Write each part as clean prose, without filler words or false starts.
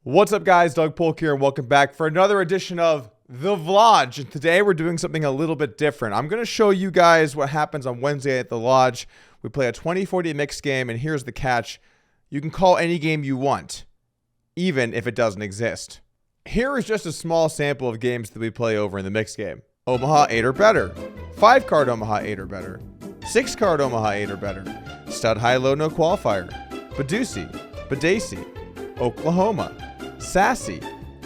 What's up, guys? Doug Polk here, and welcome back for another edition of The Lodge. And today we're doing something a little bit different. I'm going to show you guys what happens on Wednesday at The Lodge. We play a 20-40 mixed game, and here's the catch. You can call any game you want, even if it doesn't exist. Here is just a small sample of games that we play over in the mixed game. Omaha 8 or better. 5-card Omaha 8 or better. 6-card Omaha 8 or better. Stud Hi Low No Qualifier. Badusi. Badacy. Oklahoma. Sassy,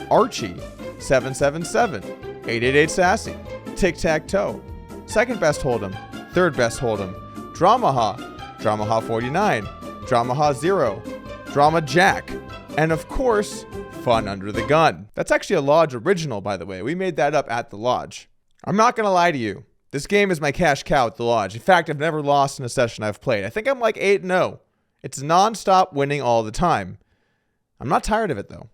Archie, 777, 888 Sassy, Tic-Tac-Toe, second best Holdem, third best Holdem, Dramaha 49, Dramaha 0, Drama Jack, and of course, Fun Under the Gun. That's actually a Lodge original, by the way. We made that up at the Lodge. I'm not going to lie to you. This game is my cash cow at the Lodge. In fact, I've never lost in a session I've played. I think I'm like 8-0. It's non-stop winning all the time. I'm not tired of it, though.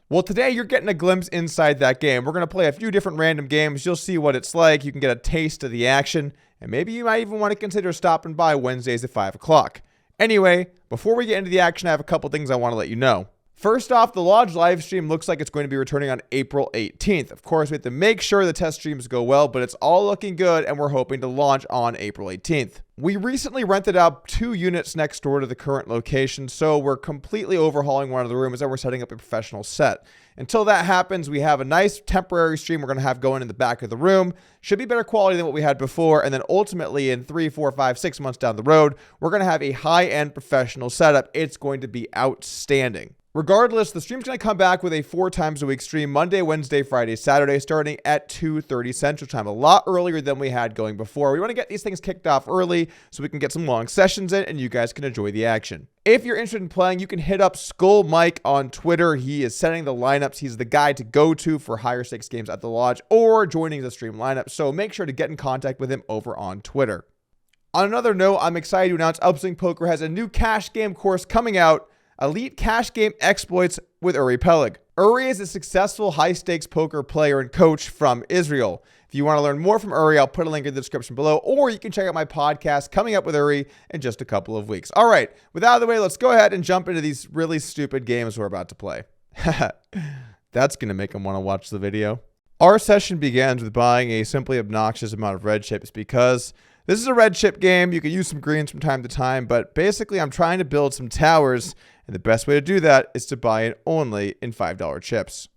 Well, today you're getting a glimpse inside that game. We're going to play a few different random games. You'll see what it's like. You can get a taste of the action. And maybe you might even want to consider stopping by Wednesdays at 5 o'clock. Anyway, before we get into the action, I have a couple things I want to let you know. First off, the Lodge live stream looks like it's going to be returning on April 18th. Of course, we have to make sure the test streams go well, but it's all looking good, and we're hoping to launch on April 18th. We recently rented out 2 units next door to the current location, so we're completely overhauling one of the rooms, and we're setting up a professional set. Until that happens, we have a nice temporary stream we're going to have going in the back of the room. Should be better quality than what we had before, and then ultimately in 3, 4, 5, 6 months down the road, we're going to have a high-end professional setup. It's going to be outstanding. Regardless, the stream's going to come back with a 4 times a week stream, Monday, Wednesday, Friday, Saturday, starting at 2:30 Central Time, a lot earlier than we had going before. We want to get these things kicked off early so we can get some long sessions in and you guys can enjoy the action. If you're interested in playing, you can hit up Skull Mike on Twitter. He is setting the lineups. He's the guy to go to for higher stakes games at the Lodge or joining the stream lineup. So make sure to get in contact with him over on Twitter. On another note, I'm excited to announce Upswing Poker has a new cash game course coming out. Elite Cash Game Exploits with Uri Peleg. Uri is a successful high-stakes poker player and coach from Israel. If you want to learn more from Uri, I'll put a link in the description below, or you can check out my podcast coming up with Uri in just a couple of weeks. All right, with that out of the way, let's go ahead and jump into these really stupid games we're about to play. That's going to make them want to watch the video. Our session begins with buying a simply obnoxious amount of red chips because this is a red chip game. You can use some greens from time to time, but basically I'm trying to build some towers, and the best way to do that is to buy it only in $5 chips.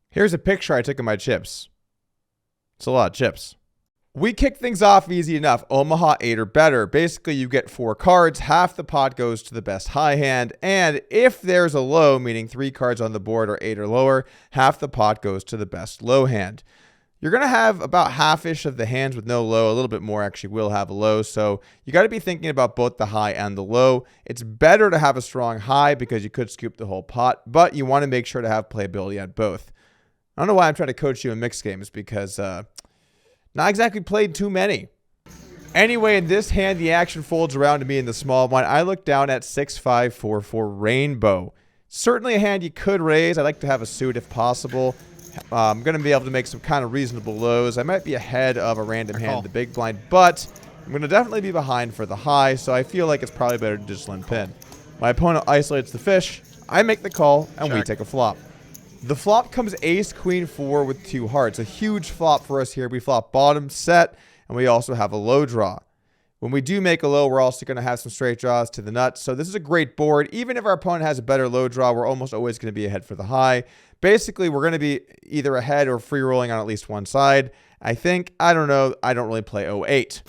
Here's a picture I took of my chips. It's a lot of chips. We kick things off easy enough. Omaha 8 or better. Basically, you get 4 cards. Half the pot goes to the best high hand. And if there's a low, meaning 3 cards on the board are 8 or lower, half the pot goes to the best low hand. You're going to have about half-ish of the hands with no low. A little bit more actually will have a low. So you got to be thinking about both the high and the low. It's better to have a strong high because you could scoop the whole pot, but you want to make sure to have playability on both. I don't know why I'm trying to coach you in mixed games because not exactly played too many. Anyway, in this hand, the action folds around to me in the small blind. I look down at 6-5-4-4 Rainbow. Certainly a hand you could raise. I'd like to have a suit if possible. I'm going to be able to make some kind of reasonable lows. I might be ahead of a random hand in the big blind, but I'm going to definitely be behind for the high, so I feel like it's probably better to just limp in. My opponent isolates the fish. I make the call, and we take a flop. The flop comes ace, queen, 4 with 2 hearts. A huge flop for us here. We flop bottom set, and we also have a low draw. When we do make a low, we're also going to have some straight draws to the nuts. So this is a great board. Even if our opponent has a better low draw, we're almost always going to be ahead for the high. Basically, we're going to be either ahead or free rolling on at least one side. I don't know. I don't really play 08.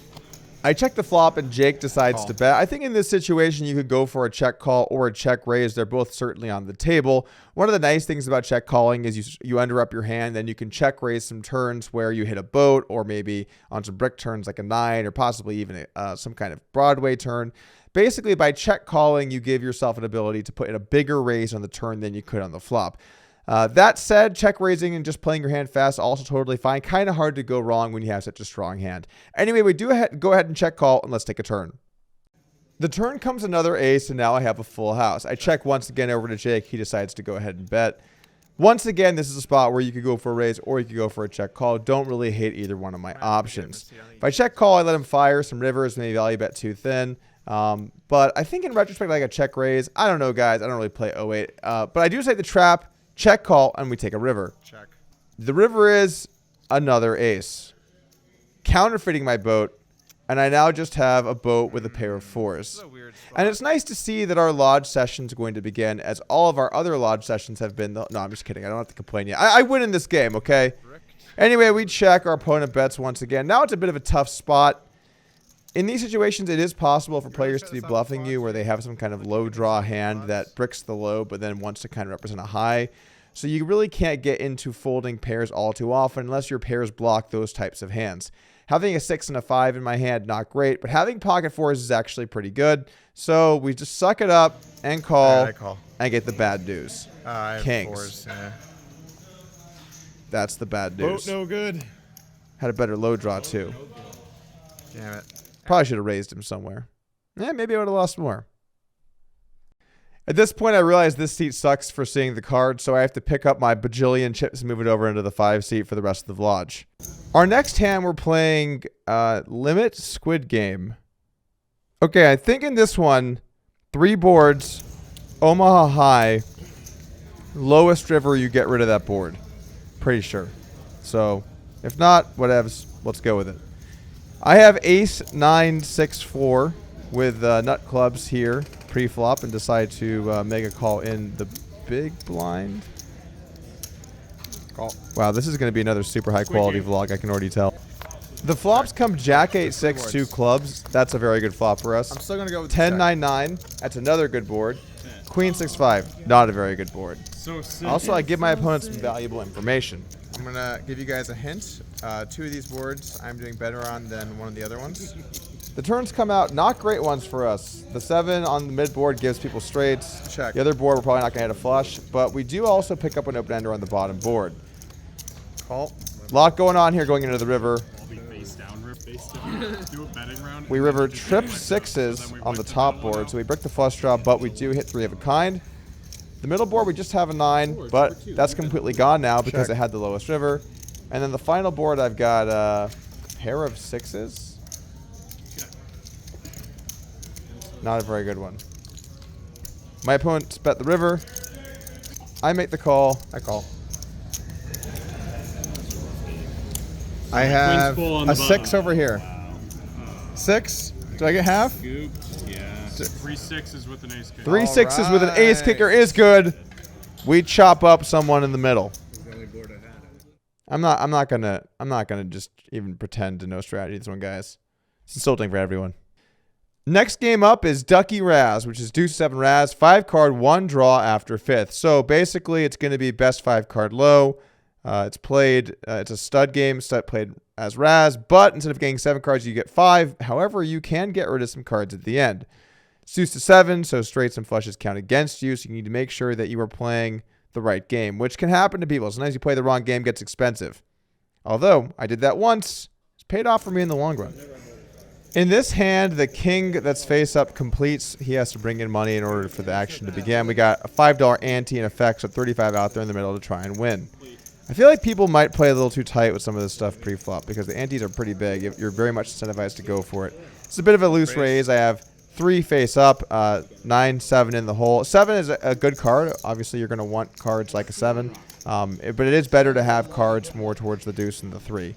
I check the flop and Jake decides to bet. I think in this situation, you could go for a check call or a check raise. They're both certainly on the table. One of the nice things about check calling is you under up your hand, then you can check raise some turns where you hit a boat or maybe on some brick turns like a 9 or possibly even some kind of Broadway turn. Basically, by check calling, you give yourself an ability to put in a bigger raise on the turn than you could on the flop. That said, check raising and just playing your hand fast also totally fine. Kind of hard to go wrong when you have such a strong hand. Anyway, we do go ahead and check call, and let's take a turn. The turn comes another ace, and now I have a full house. I check once again over to Jake. He decides to go ahead and bet. Once again, this is a spot where you could go for a raise or you could go for a check call. Don't really hate either one of my options. If I check call, I let him fire some rivers, maybe value bet too thin. But I think in retrospect, like a check raise, I don't know, guys. I don't really play 08. But I do say the trap check call, and we take a river. Check. The river is another ace. Counterfeiting my boat, and I now just have a boat with a pair of fours. And it's nice to see that our lodge session is going to begin, as all of our other lodge sessions have been. No, I'm just kidding. I don't have to complain yet. I win in this game, okay? Anyway, we check. Our opponent bets once again. Now it's a bit of a tough spot. In these situations, it is possible for players to be bluffing you, where they have some kind of low draw hand that bricks the low, but then wants to kind of represent a high. So you really can't get into folding pairs all too often unless your pairs block those types of hands. Having a 6 and a 5 in my hand, not great, but having pocket fours is actually pretty good. So we just suck it up and call, and get the bad news. Kings. Fours, yeah. That's the bad news. Boat no good. Had a better low draw too. Damn it. Probably should have raised him somewhere. Maybe I would have lost more. At this point, I realize this seat sucks for seeing the card, so I have to pick up my bajillion chips and move it over into the 5 seat for the rest of the vlog. Our next hand, we're playing Limit Squid Game. Okay, I think in this one, 3 boards, Omaha High, lowest river, you get rid of that board. Pretty sure. So, if not, whatevs, let's go with it. I have ace 9 6 4 with nut clubs here pre-flop, and decide to make a call in the big blind. Call. Wow, this is going to be another super high quality vlog, I can already tell. The flops come Jack 8 6 2 clubs. That's a very good flop for us. I'm still going to go with 10 9 9. That's another good board. Queen 6 5. Not a very good board. Also, I give my opponent some valuable information. I'm going to give you guys a hint. 2 of these boards I'm doing better on than one of the other ones. The turns come out not great ones for us. The 7 on the mid board gives people straights. Check. The other board, we're probably not going to hit a flush, but we do also pick up an open ender on the bottom board. Call. Lot going on here going into the river. Do a betting round. We river trip 6s on the top board, so we brick the flush draw, but we do hit 3 of a kind. The middle board, we just have a 9, but that's completely gone now because it had the lowest river. And then the final board, I've got a pair of 6s. Not a very good one. My opponent bet the river. I make the call. I call. I have a 6 over here. 6? Do I get half? Scoop. Yeah. 3 6s with an ace kicker. 3 6s with an ace kicker is good. We chop up someone in the middle. I'm not gonna just even pretend to know strategy this one, guys. It's insulting for everyone. Next game up is Ducky Raz, which is deuce 7 Raz, 5 card, 1 draw after 5th. So basically, it's going to be best 5 card low. It's played. It's a stud game. Stud played as Raz, but instead of getting 7 cards, you get 5. However, you can get rid of some cards at the end. It's deuce to 7, so straights and flushes count against you. So you need to make sure that you are playing the right game, which can happen to people. Sometimes you play the wrong game, gets expensive. Although I did that once, it's paid off for me in the long run. In this hand, the king that's face up completes. He has to bring in money in order for the action to begin. We got a $5 ante in effect, so 35 out there in the middle to try and win. I feel like people might play a little too tight with some of this stuff pre-flop because the antes are pretty big. You're very much incentivized to go for it. It's a bit of a loose raise. I have 3 face up, 9, 7 in the hole. 7 is a good card. Obviously, you're going to want cards like a 7, but it is better to have cards more towards the deuce than the 3.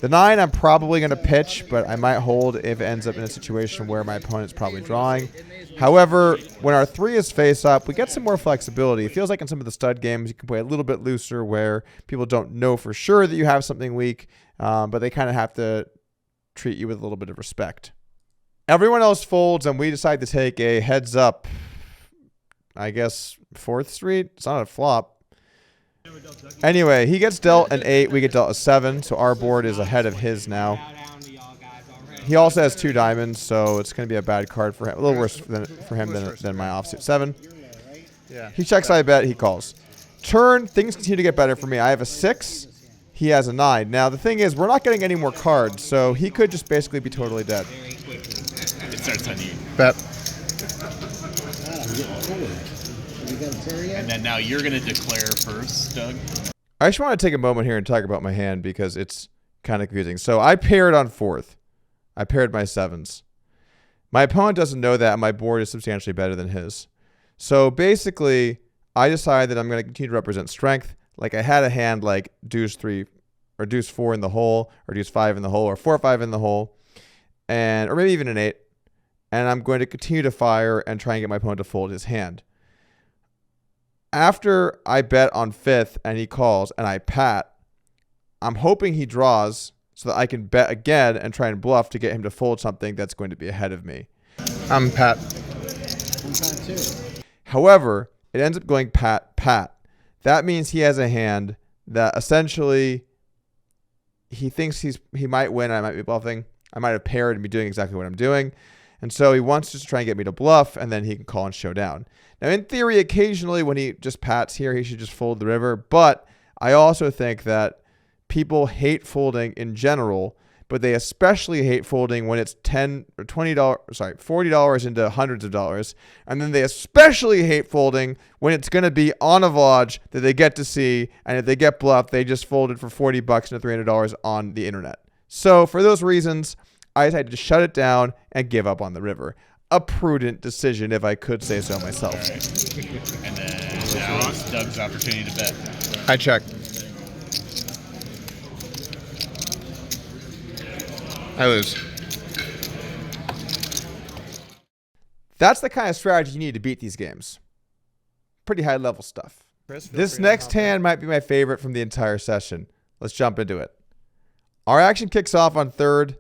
The 9, I'm probably going to pitch, but I might hold if it ends up in a situation where my opponent's probably drawing. However, when our 3 is face up, we get some more flexibility. It feels like in some of the stud games, you can play a little bit looser where people don't know for sure that you have something weak, but they kind of have to treat you with a little bit of respect. Everyone else folds, and we decide to take a heads up, I guess, 4th Street. It's not a flop. Anyway, he gets dealt an 8. We get dealt a 7, so our board is ahead of his now. He also has 2 diamonds, so it's going to be a bad card for him. A little worse for him than my offsuit 7. He checks, I bet. He calls. Turn, things continue to get better for me. I have a 6. He has a 9. Now, the thing is, we're not getting any more cards, so he could just basically be totally dead. It starts on you. Bet. And then now you're going to declare first, Doug. I just want to take a moment here and talk about my hand because it's kind of confusing. So I paired on 4th. I paired my 7s. My opponent doesn't know that, and my board is substantially better than his. So basically, I decided that I'm going to continue to represent strength. Like I had a hand like deuce 3 or deuce 4 in the hole, or deuce 5 in the hole, or 4-5 in the hole, and or maybe even an 8. And I'm going to continue to fire and try and get my opponent to fold his hand. After I bet on 5th and he calls and I pat, I'm hoping he draws so that I can bet again and try and bluff to get him to fold something that's going to be ahead of me. I'm pat. However, it ends up going pat, pat. That means he has a hand that essentially he thinks he might win. I might be bluffing. I might have paired and be doing exactly what I'm doing. And so he wants to try and get me to bluff, and then he can call and show down. Now, in theory, occasionally when he just pats here, he should just fold the river. But I also think that people hate folding in general, but they especially hate folding when it's $10 or $40 into hundreds of dollars. And then they especially hate folding when it's going to be on a vlog that they get to see. And if they get bluffed, they just folded for $40 and $300 on the internet. So for those reasons, I decided to shut it down and give up on the river. A prudent decision, if I could say so myself. All right. And then now it's Doug's opportunity to bet. I check. I lose. That's the kind of strategy you need to beat these games. Pretty high level stuff. This next hand might be my favorite from the entire session. Let's jump into it. Our action kicks off on 3rd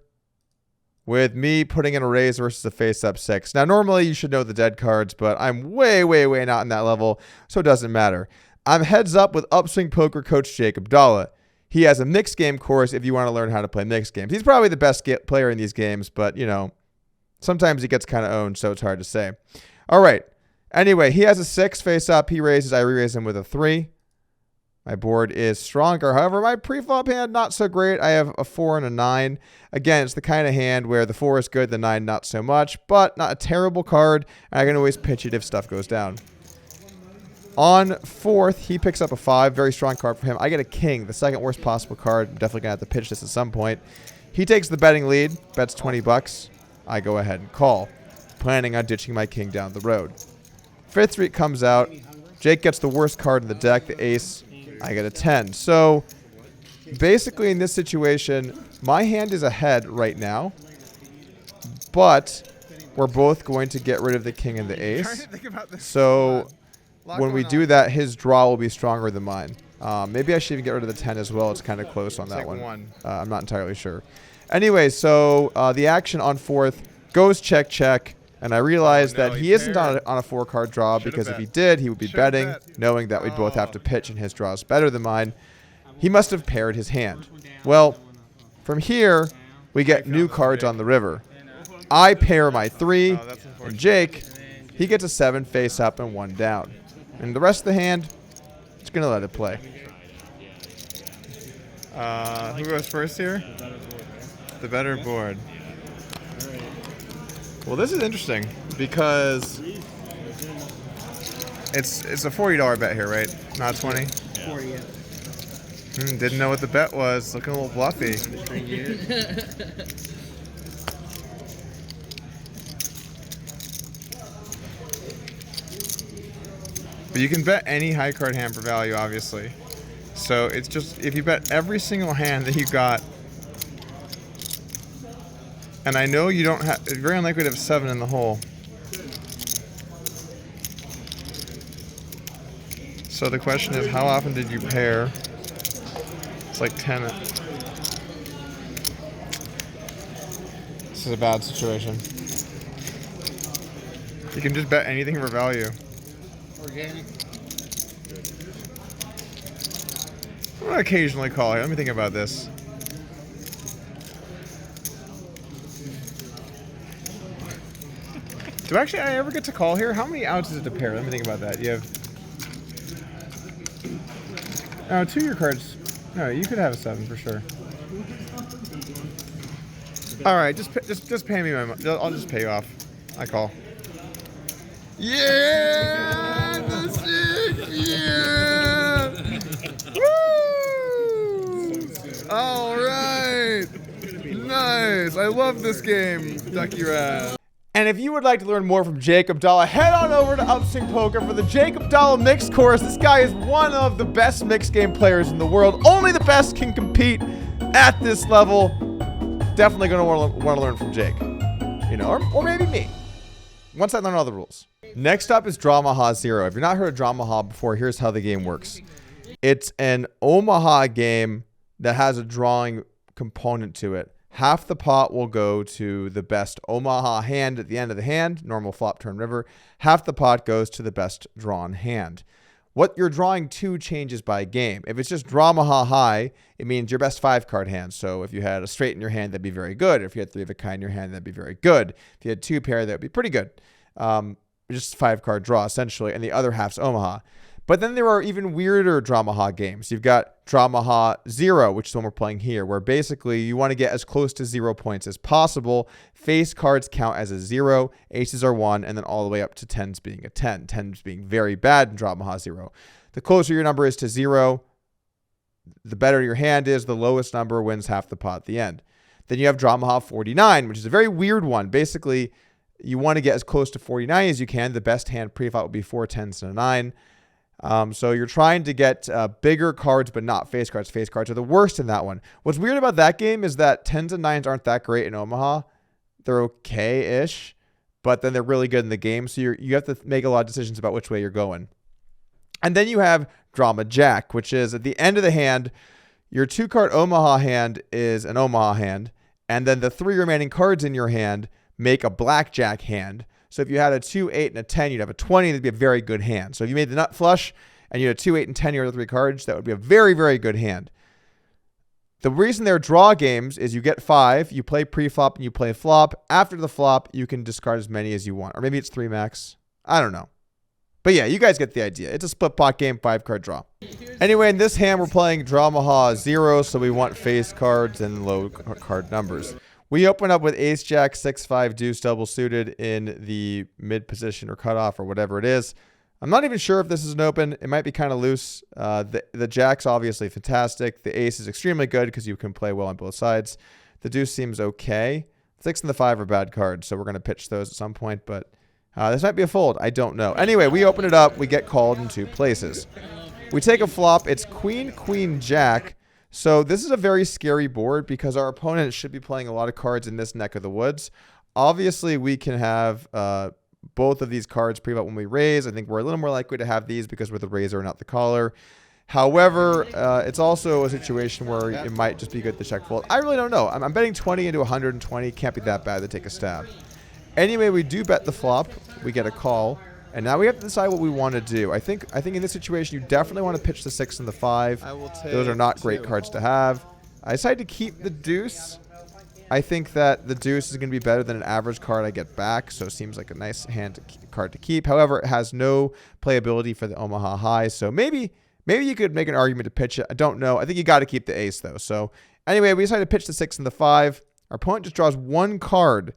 with me putting in a raise versus a face-up 6. Now, normally you should know the dead cards, but I'm way, way, way not in that level, so it doesn't matter. I'm heads up with Upswing Poker coach Jake Abdallah. He has a mixed game course if you want to learn how to play mixed games. He's probably the best player in these games, but, you know, sometimes he gets kind of owned, so it's hard to say. All right. Anyway, he has a 6 face-up. He raises. I re-raise him with a 3. My board is stronger. However, my pre-flop hand, not so great. I have a 4 and a 9. Again, it's the kind of hand where the 4 is good, the 9 not so much, but not a terrible card. And I can always pitch it if stuff goes down. On 4th, he picks up a 5. Very strong card for him. I get a king, the second worst possible card. I'm definitely going to have to pitch this at some point. He takes the betting lead, bets $20. I go ahead and call, planning on ditching my king down the road. 5th Street comes out. Jake gets the worst card in the deck, the ace. I get a 10. So basically in this situation, my hand is ahead right now, but we're both going to get rid of the king and the ace. So when we do that, his draw will be stronger than mine. Maybe I should even get rid of the 10 as well. It's kind of close on that one. I'm not entirely sure. Anyway, so the action on 4th goes check, check. And I realized that he isn't on a 4-card draw because if he did, he would be betting, knowing that we'd both have to pitch and his draw is better than mine. He must have paired his hand. Well, from here, we get new cards on the river. I pair my 3, and Jake, he gets a 7 face up and 1 down. And the rest of the hand, it's going to let it play. Who goes first here? The better board. Well, this is interesting because it's a $40 bet here, right? Not 20. Yeah. 40, yeah. Didn't know what the bet was. Looking a little bluffy. But you can bet any high card hand for value, obviously. So it's just if you bet every single hand that you got. And I know you don't have, it's very unlikely to have 7 in the hole. So the question is, how often did you pair? It's like 10. This is a bad situation. You can just bet anything for value. Organic. I'm gonna occasionally call here. Let me think about this. Do actually I ever get to call here? How many outs is it to pair? Let me think about that. You have 2 of your cards. No, you could have a 7 for sure. All right, just pay me my money. I'll just pay you off. I call. Yeah, that's it. Yeah. Woo! All right. Nice. I love this game, Ducky Rat. And if you would like to learn more from Jake Abdallah, head on over to Upswing Poker for the Jake Abdallah Mixed Course. This guy is one of the best mixed game players in the world. Only the best can compete at this level. Definitely going to want to learn from Jake. You know, or maybe me. Once I learn all the rules. Next up is Omaha Zero. If you've not heard of Omaha before, here's how the game works. It's an Omaha game that has a drawing component to it. Half the pot will go to the best Omaha hand at the end of the hand, normal flop, turn, river. Half the pot goes to the best drawn hand. What you're drawing to changes by game. If it's just Omaha high, it means your best 5-card hand. So if you had a straight in your hand, that'd be very good. If you had 3 of a kind in your hand, that'd be very good. If you had 2 pair, that'd be pretty good. Just 5-card draw, essentially, and the other half's Omaha. But then there are even weirder Omaha games. You've got Omaha Zero, which is the one we're playing here, where basically you want to get as close to 0 points as possible. Face cards count as a 0, aces are 1, and then all the way up to 10s being a 10. 10s being very bad in Omaha Zero. The closer your number is to 0, the better your hand is. The lowest number wins half the pot at the end. Then you have Omaha 49, which is a very weird one. Basically, you want to get as close to 49 as you can. The best hand pre-flop would be 4 10s and a 9. So you're trying to get bigger cards, but not face cards. Face cards are the worst in that one. What's weird about that game is that 10s and 9s aren't that great in Omaha. They're okay-ish, but then they're really good in the game. So you have to make a lot of decisions about which way you're going. And then you have Drama Jack, which is at the end of the hand, your 2-card Omaha hand is an Omaha hand. And then the 3 remaining cards in your hand make a blackjack hand. So if you had a 2, 8, and a 10, you'd have a 20. That'd be a very good hand. So if you made the nut flush and you had a 2, 8, and 10, your other 3 cards, that would be a very, very good hand. The reason they're draw games is you get 5, you play pre-flop, and you play flop. After the flop, you can discard as many as you want. Or maybe it's 3 max. I don't know. But yeah, you guys get the idea. It's a split pot game, 5-card draw. Anyway, in this hand, we're playing Omaha Zero, so we want face cards and low card numbers. We open up with ace, jack, 6, 5, deuce, double suited in the mid position or cutoff or whatever it is. I'm not even sure if this is an open. It might be kind of loose. The jack's obviously fantastic. The ace is extremely good because you can play well on both sides. The deuce seems okay. 6 and the 5 are bad cards, so we're going to pitch those at some point, but this might be a fold. I don't know. Anyway, we open it up. We get called in 2 places. We take a flop. It's queen, queen, jack. So this is a very scary board because our opponent should be playing a lot of cards in this neck of the woods. Obviously, we can have both of these cards pre-flop when we raise. I think we're a little more likely to have these because we're the raiser and not the caller. However, it's also a situation where it might just be good to check fold. I really don't know. I'm betting 20 into 120. Can't be that bad to take a stab. Anyway, we do bet the flop. We get a call. And now we have to decide what we want to do. I think in this situation, you definitely want to pitch the 6 and the 5. Those are not great cards to have. I decided to keep the deuce. I think that the deuce is going to be better than an average card I get back, so it seems like a nice card to keep. However, it has no playability for the Omaha high, so maybe you could make an argument to pitch it. I don't know. I think you got to keep the ace, though. So anyway, we decided to pitch the 6 and the 5. Our opponent just draws 1 card,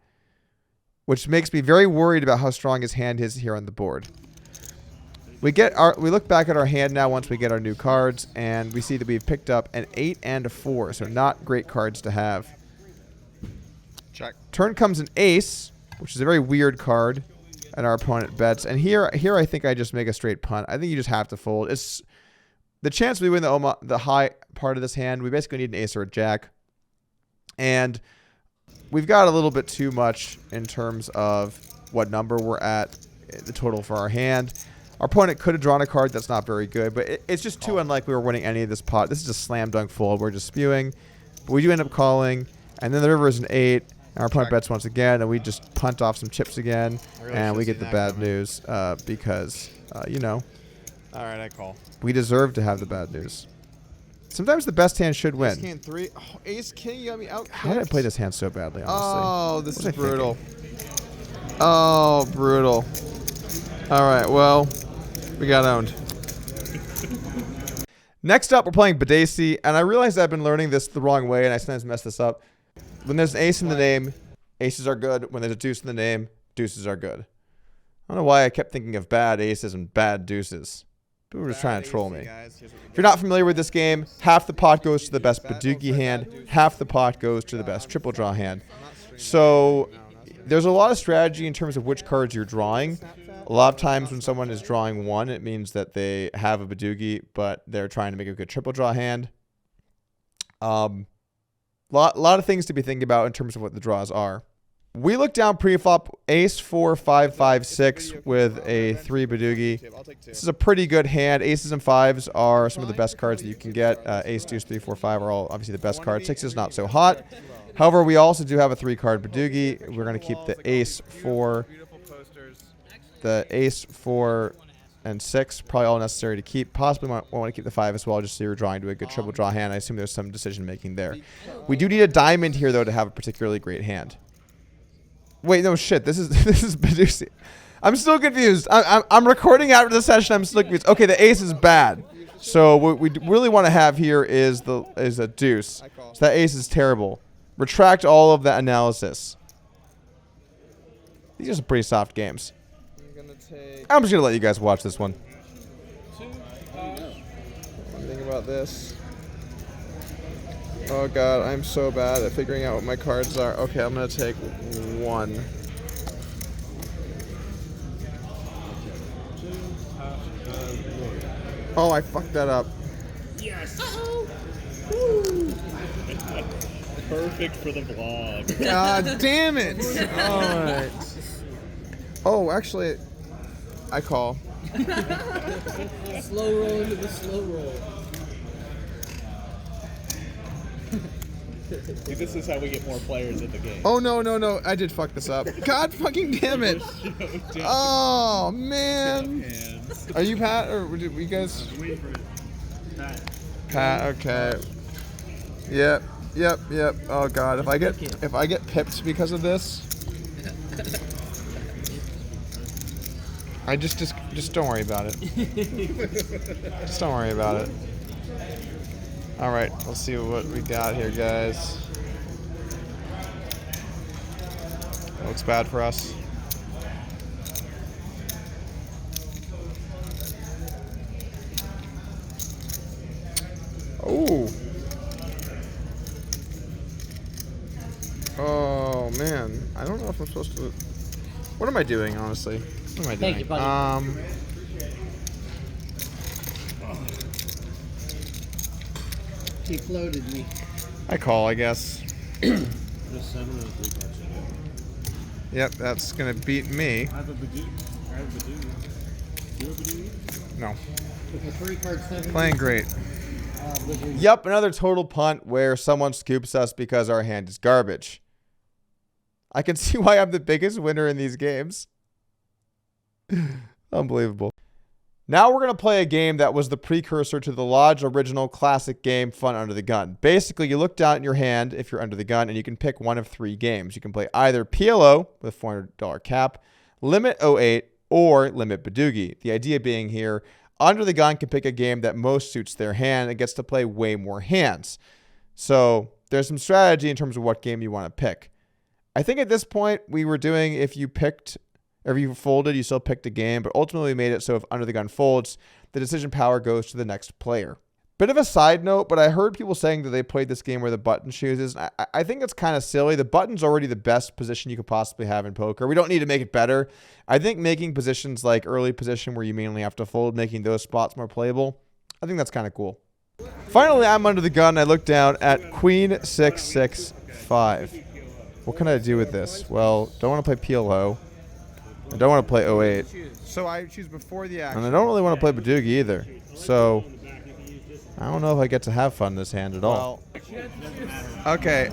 which makes me very worried about how strong his hand is here on the board. We look back at our hand now once we get our new cards, and we see that we've picked up an 8 and a 4, so not great cards to have. Check. Turn comes an ace, which is a very weird card, and our opponent bets. And here I think I just make a straight punt. I think you just have to fold. It's the chance we win the high part of this hand. We basically need an ace or a jack, and we've got a little bit too much in terms of what number we're at, the total for our hand. Our opponent could have drawn a card that's not very good, but it's just too unlikely we're winning any of this pot. This is a slam dunk fold. We're just spewing. But we do end up calling, and then the river is an 8, and our opponent bets once again, and we just punt off some chips again, and we get the bad news because, you know. All right, I call. We deserve to have the bad news. Sometimes the best hand should win. Ace king 3. Oh, ace king, you got me out. How did I play this hand so badly, honestly? Oh, this is brutal. Oh, brutal. All right, well, we got owned. Next up, we're playing Badesi, and I realized I've been learning this the wrong way, and I sometimes mess this up. When there's an ace in the name, aces are good. When there's a deuce in the name, deuces are good. I don't know why I kept thinking of bad aces and bad deuces. People were just trying to troll me. If you're not familiar with this game, half the pot goes to the best Baduki hand, half the pot goes to the best triple draw hand. So There's a lot of strategy in terms of which cards you're drawing. A lot of times when someone is drawing one, it means that they have a Badoogie, but they're trying to make a good triple draw hand. Lot of things to be thinking about in terms of what the draws are. We look down pre-flop ace 4, 5, 5, 6 with a 3 Badoogie. This is a pretty good hand. Aces and 5s are some of the best cards that you can get. Ace, deuce, 3, 4, 5 are all obviously the best cards. 6 is not so hot. However, we also do have a 3-card Badoogie. We're going to keep the ace 4, the ace 4, and 6. Probably all necessary to keep. Possibly want to keep the 5 as well, just so you're drawing to a good triple draw hand. I assume there's some decision making there. We do need a diamond here, though, to have a particularly great hand. Wait, no shit. This is Badoogie. I'm still confused. I'm recording after the session. I'm still confused. Okay, the ace is bad. So what we really want to have here is a deuce. So that ace is terrible. Retract all of that analysis. These are some pretty soft games. I'm just gonna let you guys watch this one. Think about this. Oh god, I'm so bad at figuring out what my cards are. Okay, I'm gonna take 1. Oh, I fucked that up. Yes. Woo. Perfect for the vlog. God damn it! Alright. Oh, actually, I call. Slow roll into the slow roll. See, this is how we get more players in the game. Oh, no, no, no. I did fuck this up. God fucking damn it. Oh, man. Are you Pat, or were you guys? Pat, okay. Yep. Oh, God. If I get pipped because of this, I just don't worry about it. Just don't worry about it. All right, let's see what we got here, guys. That looks bad for us. Oh. Oh man, I don't know if I'm supposed to. What am I doing, honestly? What am I doing? Thank you, buddy. He floated me. I call, I guess. Just 7 and 3 cards. Yep, that's gonna beat me. I have a Badoogie. Do you have a Badoogie? No. With a 3-card 7. Playing great. Yep, another total punt where someone scoops us because our hand is garbage. I can see why I'm the biggest winner in these games. Unbelievable. Now we're going to play a game that was the precursor to the Lodge original classic game, Fun Under the Gun. Basically, you look down at your hand if you're under the gun, and you can pick one of 3 games. You can play either PLO with a $400 cap, Limit 08, or Limit Badoogie. The idea being here, under the gun can pick a game that most suits their hand and gets to play way more hands. So there's some strategy in terms of what game you want to pick. I think at this point we were doing if you picked, or if you folded, you still picked a game, but ultimately we made it so if under the gun folds, the decision power goes to the next player. Bit of a side note, but I heard people saying that they played this game where the button chooses. I think it's kind of silly. The button's already the best position you could possibly have in poker. We don't need to make it better. I think making positions like early position where you mainly have to fold, making those spots more playable, I think that's kind of cool. Finally, I'm under the gun. I look down at Queen 6, 6, 5. What can I do with this? Well, don't want to play PLO. I don't want to play 08. So I choose before the action. And I don't really want to play Badoogie either. So I don't know if I get to have fun this hand at all. Okay,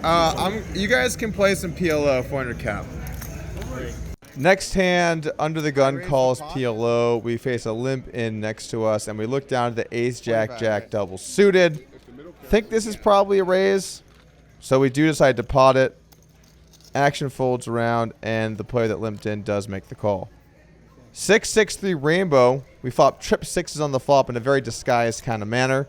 you guys can play some PLO 400 cap. Next hand, under the gun calls PLO. We face a limp in next to us, and we look down to the ace, jack, jack, double suited. Think this is probably a raise, so we do decide to pot it. Action folds around, and the player that limped in does make the call. 6, 6, 3 rainbow. We flop trip 6s on the flop in a very disguised kind of manner.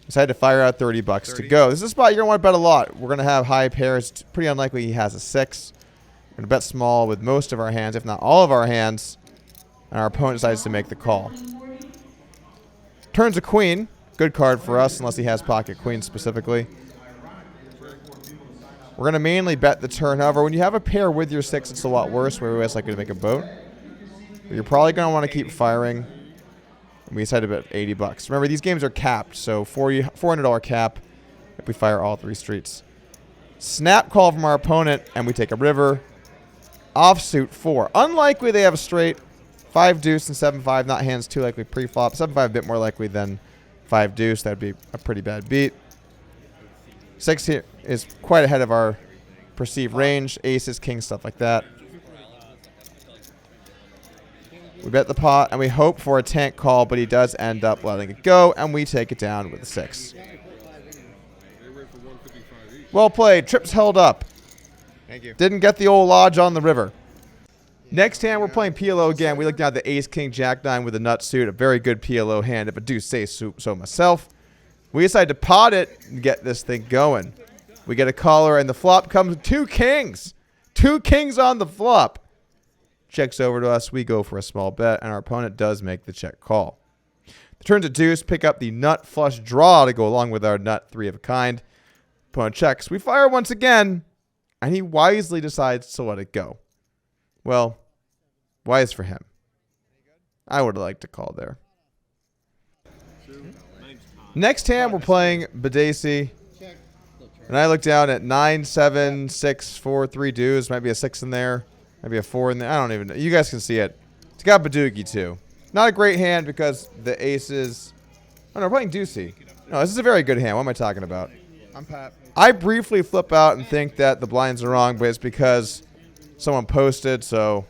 Decided to fire out $30 to go. This is a spot you're going to want to bet a lot. We're going to have high pairs. It's pretty unlikely he has a 6. We're going to bet small with most of our hands, if not all of our hands. And our opponent decides to make the call. Turns a queen. Good card for us, unless he has pocket queen specifically. We're going to mainly bet the turn. However, when you have a pair with your 6, it's a lot worse. We always like to make a boat. But you're probably going to want to keep firing. We decided to bet 80 bucks. Remember, these games are capped, so $400 cap if we fire all 3 streets. Snap call from our opponent, and we take a river. Offsuit 4. Unlikely they have a straight. 5 deuce and 7-5. Not hands too likely pre-flop. 7-5 a bit more likely than 5 deuce. That would be a pretty bad beat. 6 here is quite ahead of our perceived range. Aces, kings, stuff like that. We bet the pot, and we hope for a tank call, but he does end up letting it go, and we take it down with a 6. Well played. Trips held up. Thank you. Didn't get the old lodge on the river. Next hand, we're playing PLO again. We look down at the ace, king, jack, 9 with a nut suit. A very good PLO hand, if I do say so myself. We decide to pot it and get this thing going. We get a caller, and the flop comes 2 kings. 2 kings on the flop. Checks over to us. We go for a small bet, and our opponent does make the check call. The turn's a deuce. Pick up the nut flush draw to go along with our nut 3 of a kind. Opponent checks. We fire once again, and he wisely decides to let it go. Well, wise for him. I would have liked to call there. Next hand, we're playing Badesi. And I look down at 9, 7, 6, 4, 3 deuce. Might be a 6 in there. Maybe a 4 in there. I don't even know. You guys can see it. It's got Badoogie, too. Not a great hand because the aces... Oh, no, we're playing deucey. No, this is a very good hand. What am I talking about? I'm Pat. I briefly flip out and think that the blinds are wrong, but it's because someone posted, so...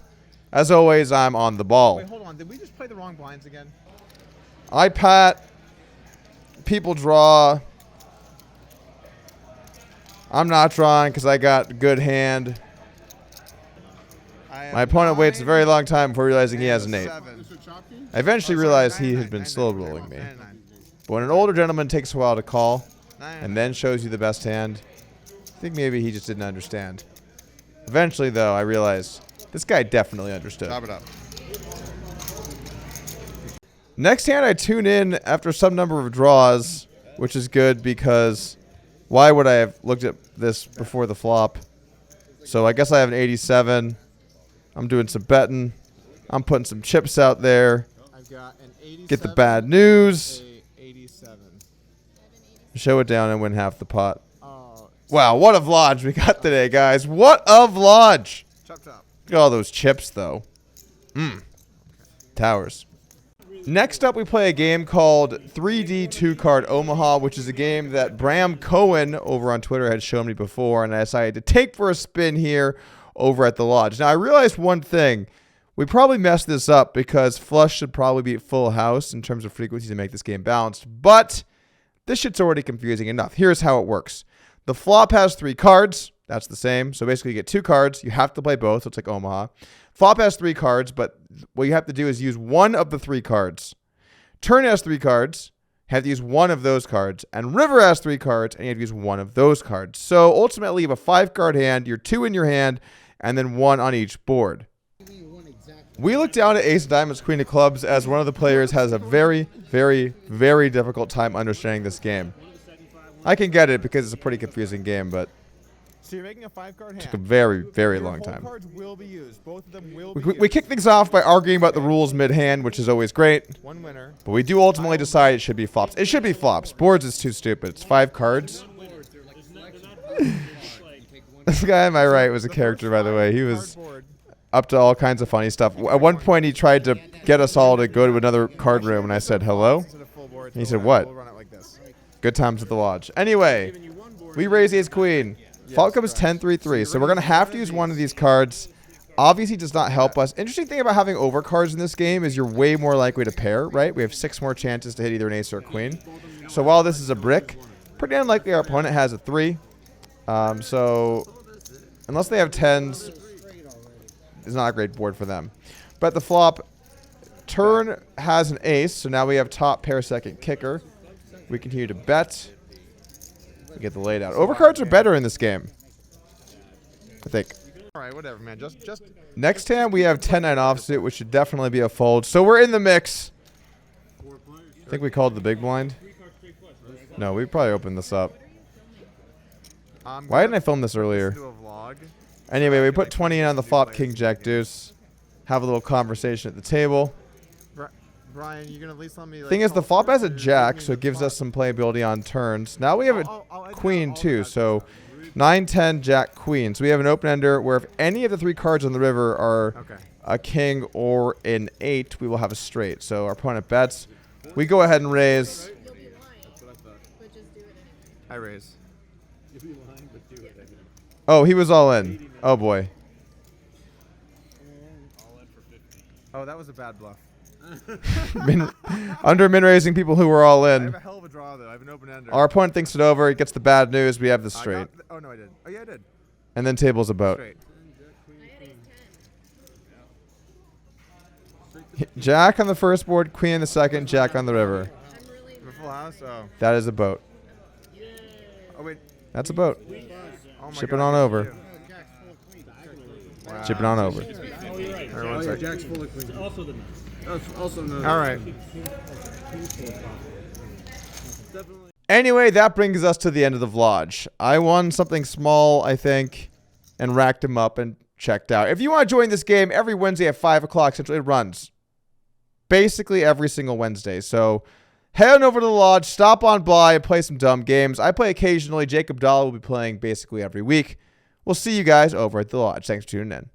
As always, I'm on the ball. Wait, hold on. Did we just play the wrong blinds again? I pat. People draw. I'm not drawing because I got good hand. My opponent waits a very long time before realizing he has an 8. I eventually realized he had been slow rolling me. But when an older gentleman takes a while to call and then shows you the best hand, I think maybe he just didn't understand. Eventually, though, I realized this guy definitely understood. Top it up. Next hand, I tune in after some number of draws, which is good because why would I have looked at this before the flop? So I guess I have an 87. I'm doing some betting. I'm putting some chips out there. I've got an 87. Get the bad news. 87. Show it down and win half the pot. Wow, what a vlog we got today, guys. What a vlog. Chop top. Look at all those chips, though. Towers. Next up, we play a game called 3D 2-Card Omaha, which is a game that Bram Cohen over on Twitter had shown me before, and I decided to take for a spin here over at the Lodge. Now, I realized one thing. We probably messed this up because flush should probably be at full house in terms of frequency to make this game balanced, but this shit's already confusing enough. Here's how it works. The flop has 3 cards. That's the same. So basically, you get 2 cards. You have to play both. So it's like Omaha. Flop has 3 cards, but what you have to do is use one of the 3 cards. Turn has 3 cards. You have to use one of those cards. And river has 3 cards, and you have to use one of those cards. So ultimately, you have a 5-card hand. You're 2 in your hand, and then 1 on each board. We look down at Ace of Diamonds, Queen of Clubs, as one of the players has a very, very, very difficult time understanding this game. I can get it because it's a pretty confusing game, but So you're making a 5-card hand. took a very, very long time. Cards will be used. Both of them will be We kick things off by arguing about the rules mid-hand, which is always great. One winner. But we do ultimately decide it should be flops. It should be flops. Boards is too stupid. It's 5 cards. This guy on my right was a character, by the way. He was up to all kinds of funny stuff. At one point, he tried to get us all to go to another card room, and I said, hello? And he said, what? Good times at the Lodge. Anyway, we raise ace queen. Flop comes 10-3-3, so we're going to have to use one of these cards. Obviously does not help us. Interesting thing about having overcards in this game is you're way more likely to pair, right? We have 6 more chances to hit either an ace or a queen. So while this is a brick, pretty unlikely our opponent has a 3. So unless they have 10s, it's not a great board for them. But the flop turn has an ace, so now we have top pair second kicker. We continue to bet. We get the laid out. Overcards are better in this game, I think. All right, whatever, man. Just. Next hand, we have 10-9 offsuit, which should definitely be a fold. So we're in the mix. I think we called the big blind. No, we probably opened this up. Why didn't I film this earlier? Do a vlog. Anyway, we put 20 in on the flop, king, jack, deuce. Have a little conversation at the table. Brian, you gonna at least let me. Like, Thing is, the call flop has a first, or jack, give me so the it gives flop? us some playability on turns. Now we have a I'll edit queen out all too, the so stuff. 9, 10, jack, queen. So we have an open ender where if any of the 3 cards on the river are Okay. a king or an 8, we will have a straight. So our opponent bets. We go ahead and raise. You'll be lying, but just do it anyway. I raise. You'll be lying, but do it. Oh, he was all in. Oh boy. All in for 50. Oh, that was a bad bluff. Under min raising people who were all I have in. a hell of a draw though. I have an open ender. Our opponent thinks it over. He gets the bad news. We have the I got straight. oh no, I did. Oh yeah, I did. And then table's a boat. Straight. I had ace 10. Jack on the first board, queen on the second, jack on the river. I'm really The full house. Oh. That is a boat. Oh wait. That's a boat. Oh my Shipping God, on good over. for you. Wow. Shipping on over. Oh, you're right. All right, one sec. Jack's full of queens. Also the nine. Also no. All right. Definitely. Anyway, that brings us to the end of the vlog. I won something small, I think, and racked him up and checked out. If you want to join this game, every Wednesday at 5 o'clock Central, it runs basically every single Wednesday. So head on over to the lodge, stop on by, and play some dumb games. I play occasionally. Jacob Dahl will be playing basically every week. We'll see you guys over at the lodge. Thanks for tuning in.